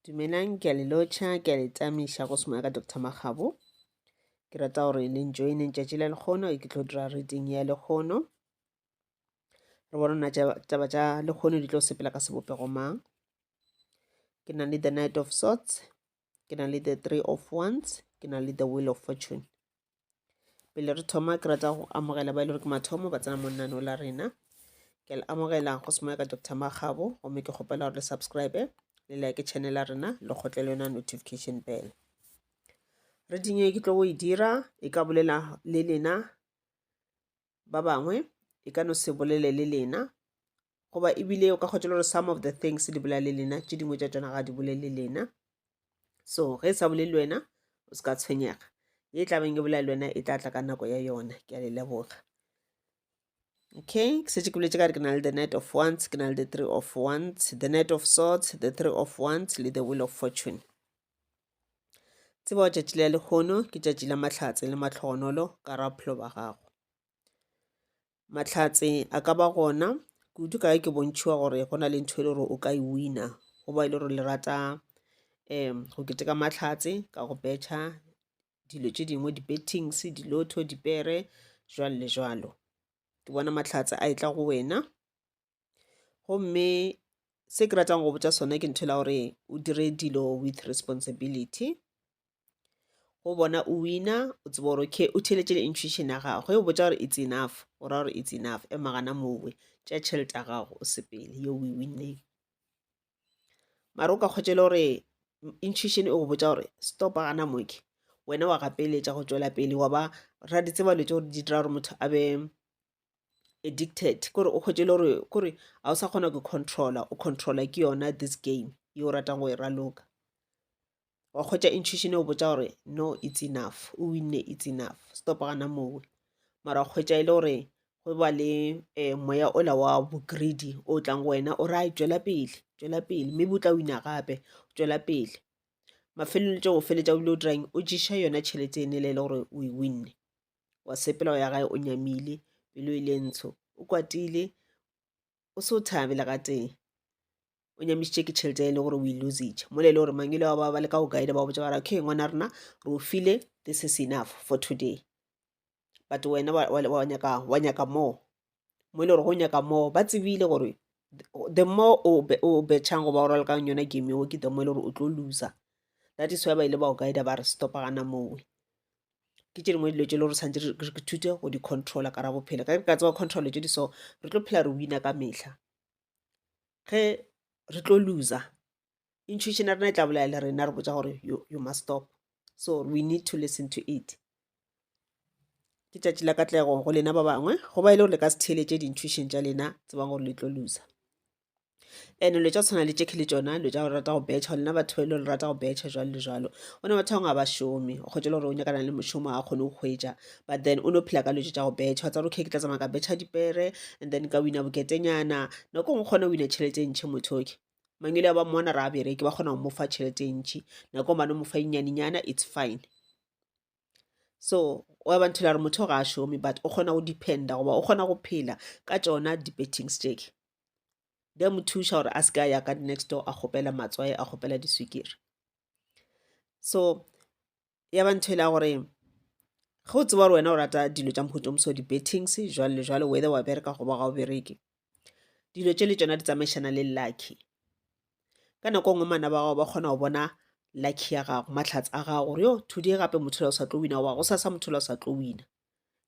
Dumelang, ke a le lotjha, ke a le tamisha go semoya ka Dr. Magabo. Ke rata gore le enjoying tšatši la lekgono ke tlo dira reading ya lekgono. Re bona taba tša lekgono di tlo sepela ka sebopego mang. Ke na le the Knight of Swords, ke na le the Three of Wands, ke na le the Wheel of Fortune. Pele re thoma ke rata go amogela ba ile gore ke mathomo ba tsena mo nnano la rena. Ke le amogela go semoya ka Dr. Magabo gomme ke kgopela gore le subscribe le like channel ya rena le gotle le yona notification bell. Reading e ke tlo go e dira e ka bolela le lena ba bangwe e ka no se bolele le lena goba ebile o ka kgotsa gore some of the things di bolela le lena tše dingwe tša tsona ga di bolele lena. So ge e sa bolele wena o se ka tshwenyega, ye tla beng e bolela le wena e tla tla ka nako ya yona. Ke a le leboga. Okay, ke setse ke boletse ka re ke na le the Knight of Wands, ke na le the Three of Wands, the Knight of Swords, the Three of Wands le the Wheel of Fortune. Tseba wa tšatši la lekgono ke tšatši la mahlatse le matlhogonolo ka ra bophelo ba gago. Mahlatse a ka ba gona kudu ka ke bontšhiwa gore go na le ntho e le gore o ka e wina goba e le gore le rata go keteka mahlatse ka go betšha dilo tše dingwe, di-bettings, dilotho, dipere, jwalo le jwalo. Ke bona mahlatse a etla go wena gomme se ke ratang go botša sona ke ntho la gore o dire dilo with responsibility. Go bona o wina o tseba gore okay o theletše le intuition ya gago. Ge o botša gore it's enough o ra gore it's enough magana mowe tša tšhelete ya gago o sepele yo o e winneng. Mara o ka kgotšele gore intuition e go botša gore stop gana moke, wena wa gapeletša go tšwela pele wa ba ra di tseba letse gore di dira gore motho a be addicted kore o kgotšele gore kore ga o sa kgona go controla, o controla ke yona this game ye o ratang go e raloka. Wa kgotša intuition e o botša gore no it's enough, o winne it's enough, stop gana mowe. Mara wa kgwetša e le gore go ba le moya ola wa bo greedy o tlang go wena o rai tšwela pele maybe o tla wina gape tšwela pele. Mafelelo tše go feletša o bile o dirang o ješa yona tšhelete ene le gore o e winne. Wa sepela o ya gae o nyamile pelo e le ntsho o kwatile o se o thabela ka teng o nyamišitše ke tšhelete e le gore o e lositše mo le le gore mangele wa ba le ka go guide ba botša bara okay ngwana rena re o file this is enough for today, but wena wa nyaka more mo le gore go nyaka more. Ba tsebile gore the more o betšhang go ba o ralokang yona game eo ke the more e le gore o tlo loser. That is why ba ile ba go guide ba re stop gana mowe. Ke tše dingwe dilo tše le gore santse re thute go di controla ka ra bophelo ka ka tseba control tše di so re tlo phela re wina ka mehla. Ge re tlo loser intuition ya rena e tla bolela le rena re botša gore you must stop, so we need to listen to it. Ke tšatši la katlego go lena ba bangwe go ba ile gore le ka se theeletše di-intuition tša lena tsebang gore le tlo loser. And le tša tshwana le tše ke le tšona le tša go rata go betšha lena batho ba ile le rata go betšha jwalo le jwalo. O ne batho ga ba šome o kgotšela gore o nyakana le mošomo a kgone go hwetša, but then o no phela ka letse tša go betšha tsa gore okay ke tla tsamaya ka betšha dipere and then ka wina boketenyana nako ngwe kgone wina tšhelete e ntšhi mothoke. Mangele ba mmona ra bereke ba kgona go mofa tšhelete e ntšhi nako ba no mofa enyanenyana it's fine. So wa ba nthola re motho ga a šome but o kgona go dependa goba o kgona go phela ka tšona di-bettings tšeke di a mo thuša gore a se ka ya ka next door a kgopela matswae a kgopela diswikiri. So ya ba nthoela gore ge o tseba gore wena o rata dilo tša mohuta o moso di-bettings jwalo le jwalo whether wa bereka goba ga o bereke dilo tše le tšona di tsamaišana le lucky. Ka nako ngwe mana ba gago ba kgona go bona lucky ya gago mahlatse a gago gore yo today gape motho la o sa tlo wina wa go sa motho la o sa tlo wina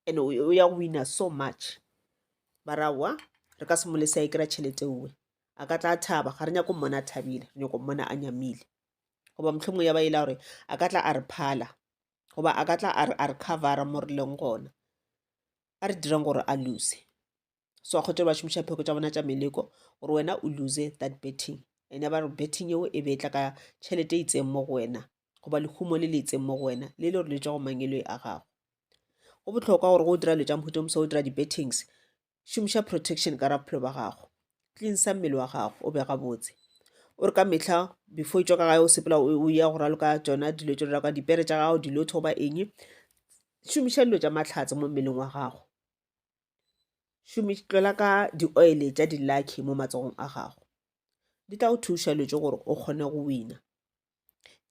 and o ya go wina so much. Barawa re ka se mo lesa e kry-a tšhelete uwe a ka tla a thaba ga re nyako mmona a thabile re nyako mmona a nyamile goba mohlomong ya ba ela gore a ka tla a re phala goba a ka tla a re covera mo re leng gona a re dirang gore a lose. So a kgotse ba šomiša pheko tša bona tša meleko gore wena o lose that betting ene ba re betting eo e be tla ka tšhelete e itseng mo go wena goba lehumo le le itseng mo go wena le le gore le tšwa go mangelo a gago. Go bohlokwa gore go dira le tša mohuta moso o dira di-bettings šomiša protection ka ra bophelo ba gago, cleansa mmele wa gago o be gabotse o re ka mehla before e tšwa ka gae o sepela o ya go raloka tšona dilo tše dira ka dipere tša gago dilotho ba eng šomiša dilo tša mahlatse mo mmeleng wa gago. Tlola ka di-oil tša di-lucky mo matsogong a gago di tla go thuša le tše gore o kgone go wina.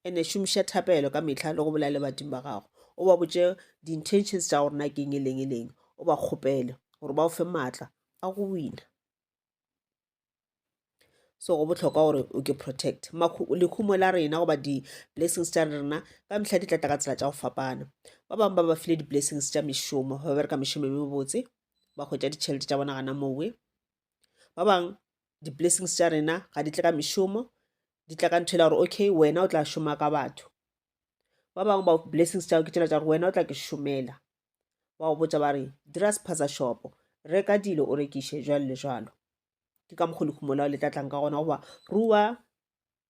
ene šomiša thapelo ka mehla le go bolela le badimo ba gago, o ba botše di-intentions tša gore na ke eng e leng, o ba kgopele gore ba o fe maatla a go wina. So go botlhokwa gore o ke protect lekhumo la rena goba di-blessings tša rena ka mehla di tlatla ka tsela tša go fapana. Ba bangwe ba ba file di-blessings tša mešomo, ba bereka mešomo e mebotse, ba hwetša ditšhelete tša bona gana mowe. Ba bangwe di-blessings tša rena ga di tle ka mešomo, di tla ka ntho e la gore okay wena o tla šoma ka batho. Ba bangwe ba blessings tšao ke tšela tša gore wena o tla ke šomela, ba go botša ba re dira sephaza shopo, reka dilo o rekiše jwalo le jwalo. Ke ka mokgwa lekhumo lao le tlatlang ka gona goba rua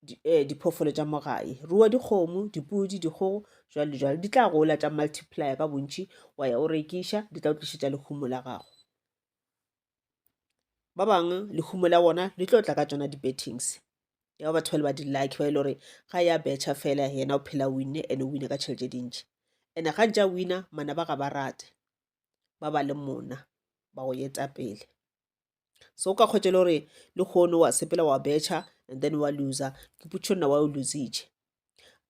diphoofolo tša mo gae, rua dikgomo, dipudi, dikgogo jwalo le jwalo, di tla gola tša multiplier ka bontši, wa ya o rekiša, di tla o tlišetša lekhumo la gago. Ba bangwe lekhumo la bona le tlo tla ka tšona di-bettings, ya batho ba le ba di-lucky ba e le gore ga ya betšha fela yena o phela winne and o winne ka tšhelete dintši, and ga ntša wina mana ba ga ba rate, ba ba le mona ba go eta pele. So o ka kgwetša le gore le kgono wa sepela wa betšha and then wa loser, ke putšo nna wa o lositše.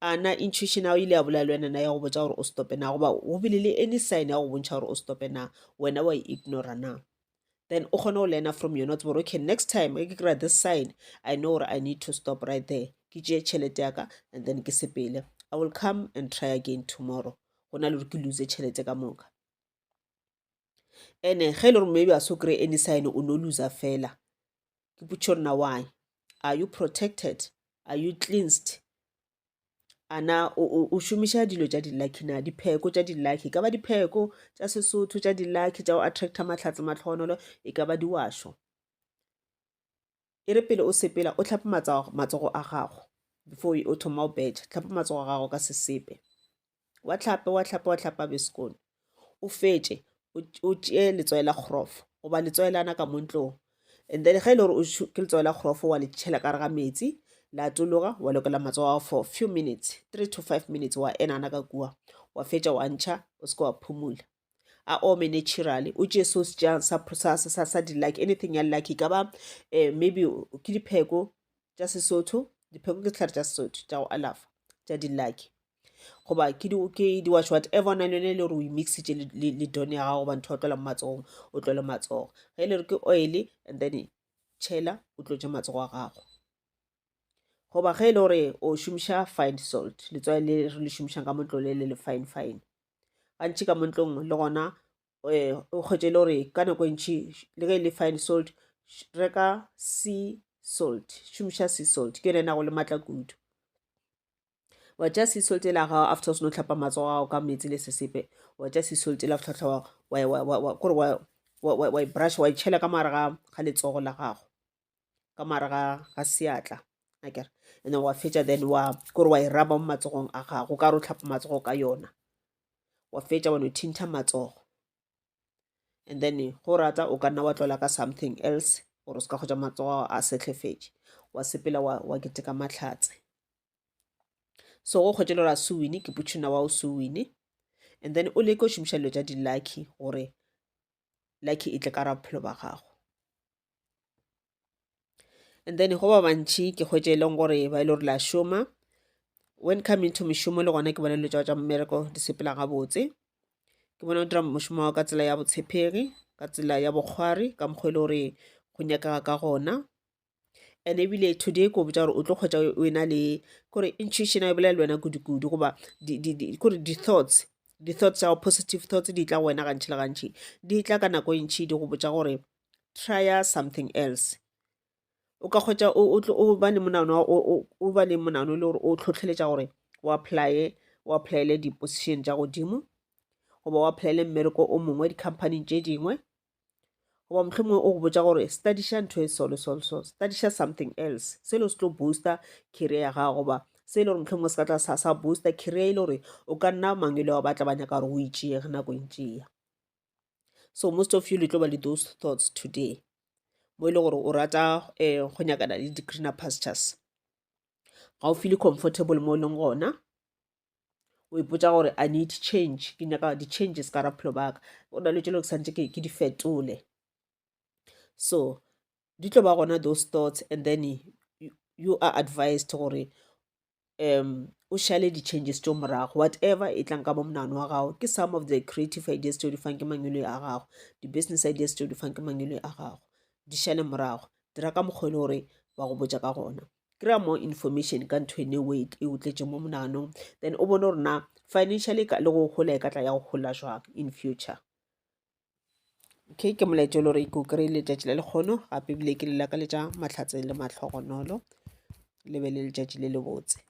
Ana intuition ya o ile ya bolela le wena na ya go botša gore o stope na, goba go bile le any sign ya go bontšha gore o stope na, wena wa ignora na, then o kgone go learna from yona o tsebore okay next time ke kry-a this sign I know gore I need to stop right there, ke tšee tšhelete yaka and then ke sepele, I will come and try again tomorrow, go na le gore ke lose tšhelete ka moka. Ene ge e le gore maybe a so kry any sign o no loser fela, ke putšo nna why, are you protected, are you cleansed, ana o šomiša dilo tša di-lucky na, dipheko tša di-lucky, ka ba dipheko tša Sesotho tša di-lucky tša go attracta mahlatse matlhogonolo, e ka ba diwašo. E re pele o sepela o tlhape matsogo a gago before o thoma o betšha, tlhape matsogo a gago ka sesepe, wa tlhapa besekone, o fetše o tšee letswai la kgrofo goba letswai lana ka mo ntlong, and then ge e le gore ke letswai la kgrofo wa le tšhela ka re ga metsi, la tologa wa lokela matsogo a for few minutes, 3 to 5 minutes, wa enana ka kua, wa fetša wa ntšha o seke wa phumula, a ome naturally, o tšee so sejang sa di-lucky, anything ya lucky, ka ba maybe ke dipheko tša Sesotho, dipheko ke sehlare tša Sesotho tša go alafa tša di-lucky, goba ke di-wash whatever na le yone le gore o mixitše le done ya gago goba ntho o tlola mo matsogong, o tlole matsogo, ge e le gore ke oil and then tšhela o tlotše matsogo a gago. Goba ge e le gore o šomiša fine salt, letswai le re le šomišang ka montlong le fine, gantši ka montlong le gona o kgwetše le gore ka nako ntši le ge le fine salt, reka sea salt, šomiša sea salt, ke yone nago le maatla kudu. Wa tšea sea salt e la gago after o seno tlhapa matsogo a gago ka metsi le sesepe, wa tšea sea salt e la tlhatlha wa e brush, wa e tšhela ka mare ga letsogo la gago, ka mare ga seatla akere, and then wa fetša then kore wa e raba mo matsogong a gago ka re o tlhapa matsogo ka yona, wa fetša wa no thinta matsogo, and then go rata o ka nna wa tlola ka something else gore o se ka kgwetša matsogo a setlhefetše, wa sepela wa keteka mahlatse. So go kgwetše le gore a se wine, ke putšhona wa o se wine, and then o leke o šomiša dilo tša di-lucky gore lucky e tle ka ra bophelo ba gago. And then go ba bantši ke kgwetše e leng gore ba ile gore la šoma, when coming to mešomo le gona ke bona dilo tša mmereko di sepela gabotse, ke bona o dira mošomo wa ka tsela ya botshepegi, ka tsela ya bokgwari, ka mokgwa e le gore go nyakaga ka gona. And ebile today ko botša gore o tlo kgwetša o ena le kore intuition a e bolela le wena kudu-kudu goba kore di-thoughts tša positive thoughts di tla go wena gantši le gantši, di tla ka nako ntšhi di go botša gore try something else. O ka kgwetša o ba le monano le gore o tlhotlheletša gore o applyele di-position tša godimo goba o applyele mmereko o mongwe di-company tše dingwe, goba mohlomongwe o go botša gore studiša ntho e solo, studiša something else se le se tlo booster career ya gago, goba se le gore mohlomongwe se ka tla sa booster career e le gore o ka nna mangwele wa batla ba nyaka gore o itšee ge nako ntšea. So most of you le tlo ba le those thoughts today, mo e le gore o rata go nyakana le di-greener pastures, ga o feel comfortable mo e leng gona, o ipotsa gore I need change, ke nyaka di-changes ka ra bophelo baka, o na le tšelo ke santse ke di fetole. So di tlo ba gona those thoughts, and then you are advised gore o shale di-changes teo morago, whatever e tlang ka mo monagano wa gago ke some of the creative ideas teo di fang ke mangwele a gago, di-business ideas teo di fang ke mangwele a gago, di shale morago, dira ka mokgwa le gore ba go botsa ka gona, kry-a more information ka ntho ene e o tletseng mo monaganong, then o bone gore na financially le go gola e ka tla ya go gola jwang in future. Okay, ke molaetsa le gore ke o kry-e letšatši le lekgono gape ebile ke le lakaletša matlhatse le matlhogonolo le be le letšatši le le botse.